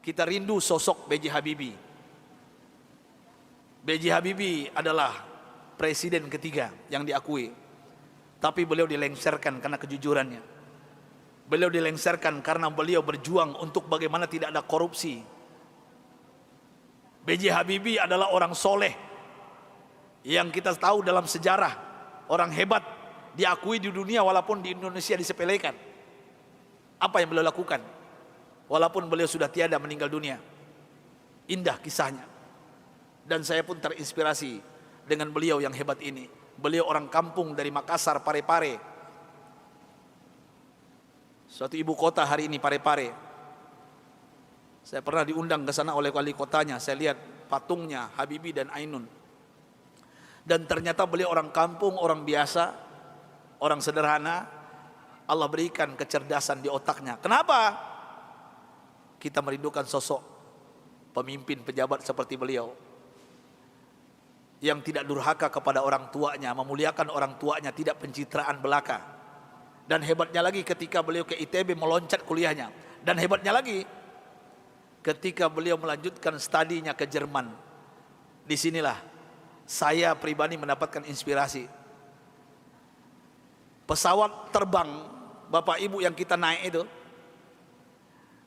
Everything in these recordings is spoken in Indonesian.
kita rindu sosok B.J. Habibie. B.J. Habibie adalah presiden ketiga yang diakui, tapi beliau dilengsarkan karena kejujurannya. Beliau dilengsarkan karena beliau berjuang untuk bagaimana tidak ada korupsi. B.J. Habibie adalah orang soleh yang kita tahu dalam sejarah, orang hebat, diakui di dunia walaupun di Indonesia disepelekan. Apa yang beliau lakukan walaupun beliau sudah tiada, meninggal dunia? Indah kisahnya, dan saya pun terinspirasi dengan beliau yang hebat ini. Beliau orang kampung dari Makassar, Parepare, suatu ibu kota hari ini, Parepare. Saya pernah diundang ke sana oleh wali kotanya. Saya lihat patungnya Habibie dan Ainun, dan ternyata beliau orang kampung, orang biasa, orang sederhana. Allah berikan kecerdasan di otaknya. Kenapa? Kita merindukan sosok pemimpin pejabat seperti beliau, yang tidak durhaka kepada orang tuanya, memuliakan orang tuanya, tidak pencitraan belaka. Dan hebatnya lagi ketika beliau ke ITB meloncat kuliahnya. Dan hebatnya lagi ketika beliau melanjutkan studinya ke Jerman. Disinilah saya pribadi mendapatkan inspirasi. Pesawat terbang Bapak Ibu yang kita naik itu,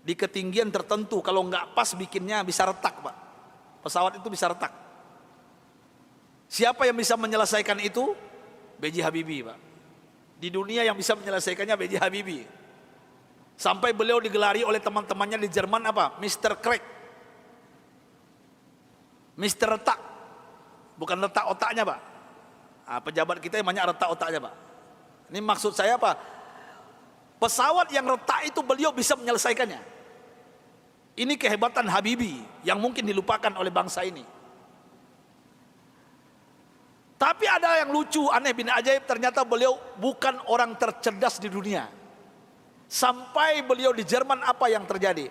di ketinggian tertentu kalau nggak pas bikinnya bisa retak, Pak. Pesawat itu bisa retak. Siapa yang bisa menyelesaikan itu? B.J. Habibie, Pak. Di dunia yang bisa menyelesaikannya B.J. Habibie. Sampai beliau digelari oleh teman-temannya di Jerman apa? Mr. Crack, Mr. Retak. Bukan retak otaknya, Pak. Nah, pejabat kita yang banyak retak otaknya, Pak. Ini maksud saya apa? Pesawat yang retak itu beliau bisa menyelesaikannya. Ini kehebatan Habibie yang mungkin dilupakan oleh bangsa ini. Tapi ada yang lucu, aneh bin ajaib, ternyata beliau bukan orang tercerdas di dunia. Sampai beliau di Jerman, apa yang terjadi?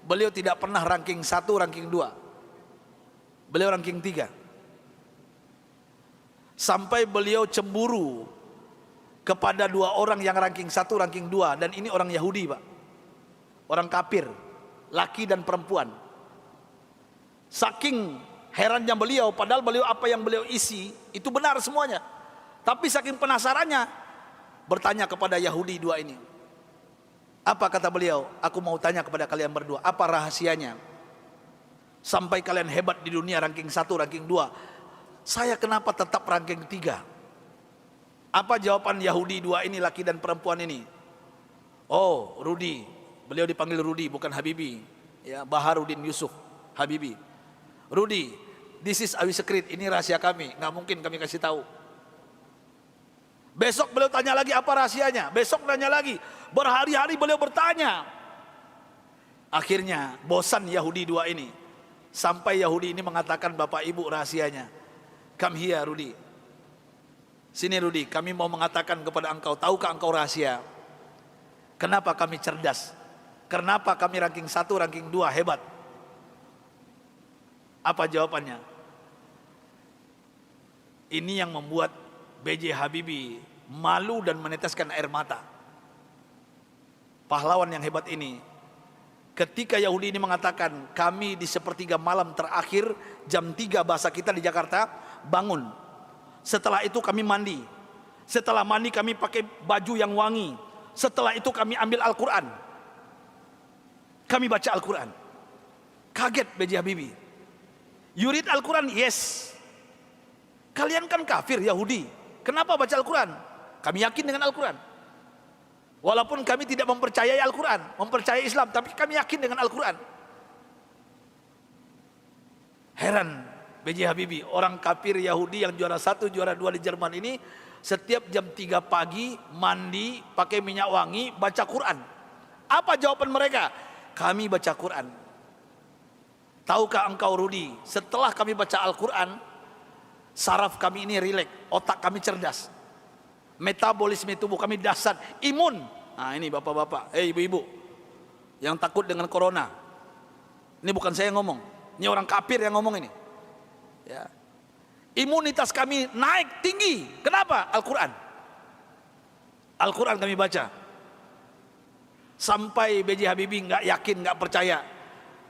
Beliau tidak pernah ranking 1, ranking 2. Beliau ranking 3. Sampai beliau cemburu kepada 2 orang yang ranking 1, ranking 2, dan ini orang Yahudi, Pak. Orang kafir, laki dan perempuan. Saking herannya beliau, padahal beliau apa yang beliau isi itu benar semuanya. Tapi saking penasarannya, bertanya kepada Yahudi 2 ini. Apa kata beliau? Aku mau tanya kepada kalian berdua, apa rahasianya sampai kalian hebat di dunia, ranking 1, ranking 2? Saya kenapa tetap ranking 3? Apa jawaban Yahudi 2 ini, laki dan perempuan ini? Oh, Rudi. Beliau dipanggil Rudi, bukan Habibie. Ya, Baharudin Yusuf Habibie. Rudi, this is our secret. Ini rahasia kami, nggak mungkin kami kasih tahu. Besok beliau tanya lagi, apa rahasianya? Besok tanya lagi. Berhari-hari beliau bertanya. Akhirnya bosan Yahudi 2 ini. Sampai Yahudi ini mengatakan, Bapak Ibu, rahasianya. Come here, Rudi. Sini Rudi, kami mau mengatakan kepada engkau, tahukah engkau rahasia kenapa kami cerdas? Kenapa kami ranking 1, ranking 2 hebat? Apa jawabannya? Ini yang membuat B.J. Habibie malu dan meneteskan air mata. Pahlawan yang hebat ini, ketika Yahudi ini mengatakan, kami di sepertiga malam terakhir, jam 3 bahasa kita di Jakarta, bangun. Setelah itu kami mandi. Setelah mandi kami pakai baju yang wangi. Setelah itu kami ambil Al-Quran. Kami baca Al-Quran. Kaget B.J. Habibie. You read Al-Quran? Yes. Kalian kan kafir Yahudi, kenapa baca Al-Quran? Kami yakin dengan Al-Quran. Walaupun kami tidak mempercayai Al-Quran, mempercayai Islam, tapi kami yakin dengan Al-Quran. Heran B.J. Habibie, orang kafir Yahudi yang juara 1, juara 2 di Jerman ini, setiap jam 3 pagi mandi, pakai minyak wangi, baca Quran. Apa jawaban mereka? Kami baca Quran. Tahukah engkau Rudi, setelah kami baca Al-Quran, saraf kami ini rileks, otak kami cerdas, metabolisme tubuh kami dahsyat, imun. Nah ini bapak-bapak, ibu-ibu yang takut dengan corona, ini bukan saya yang ngomong, ini orang kafir yang ngomong ini. Ya. Imunitas kami naik tinggi. Kenapa? Al-Quran. Al-Quran kami baca. Sampai B.J. Habibie nggak yakin, nggak percaya.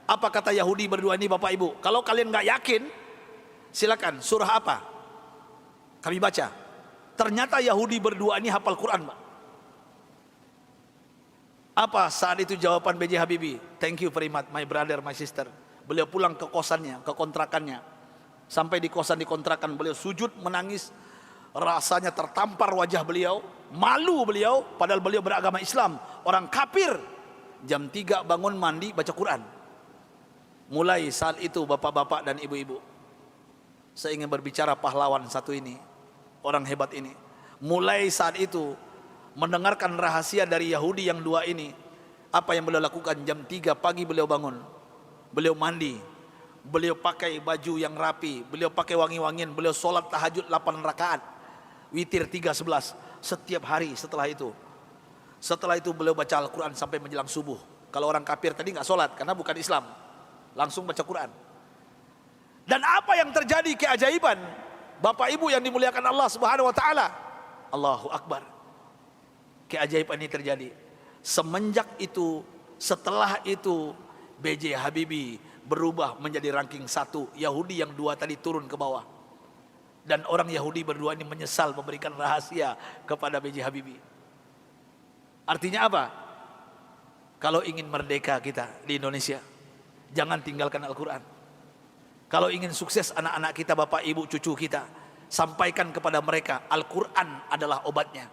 Apa kata Yahudi berdua ini Bapak Ibu? Kalau kalian nggak yakin, silakan. Surah apa? Kami baca. Ternyata Yahudi berdua ini hafal Quran, Pak. Apa saat itu jawaban B.J. Habibie? Thank you very much, my brother, my sister. Beliau pulang ke kosannya, ke kontrakannya. Sampai di kosan di kontrakan beliau sujud menangis. Rasanya tertampar wajah beliau, malu beliau, padahal beliau beragama Islam, orang kafir. Jam 3 bangun mandi baca Quran. Mulai saat itu bapak-bapak dan ibu-ibu, saya ingin berbicara pahlawan satu ini, orang hebat ini. Mulai saat itu mendengarkan rahasia dari Yahudi yang dua ini, apa yang beliau lakukan? Jam 3 pagi beliau bangun, beliau mandi, beliau pakai baju yang rapi, beliau pakai wangi-wangian, beliau sholat tahajud 8 rakaat, witir 3:11 setiap hari. Setelah itu beliau baca Al-Quran sampai menjelang subuh. Kalau orang kafir tadi nggak sholat karena bukan Islam, langsung baca Quran. Dan apa yang terjadi keajaiban, Bapak Ibu yang dimuliakan Allah Subhanahu wa taala. Allahu Akbar. Keajaiban ini terjadi. Semenjak itu, setelah itu B.J. Habibie berubah menjadi ranking 1. Yahudi yang 2 tadi turun ke bawah. Dan orang Yahudi berdua ini menyesal memberikan rahasia kepada B.J. Habibie. Artinya apa? Kalau ingin merdeka kita di Indonesia, jangan tinggalkan Al-Quran. Kalau ingin sukses anak-anak kita, bapak, ibu, cucu kita, sampaikan kepada mereka Al-Quran adalah obatnya.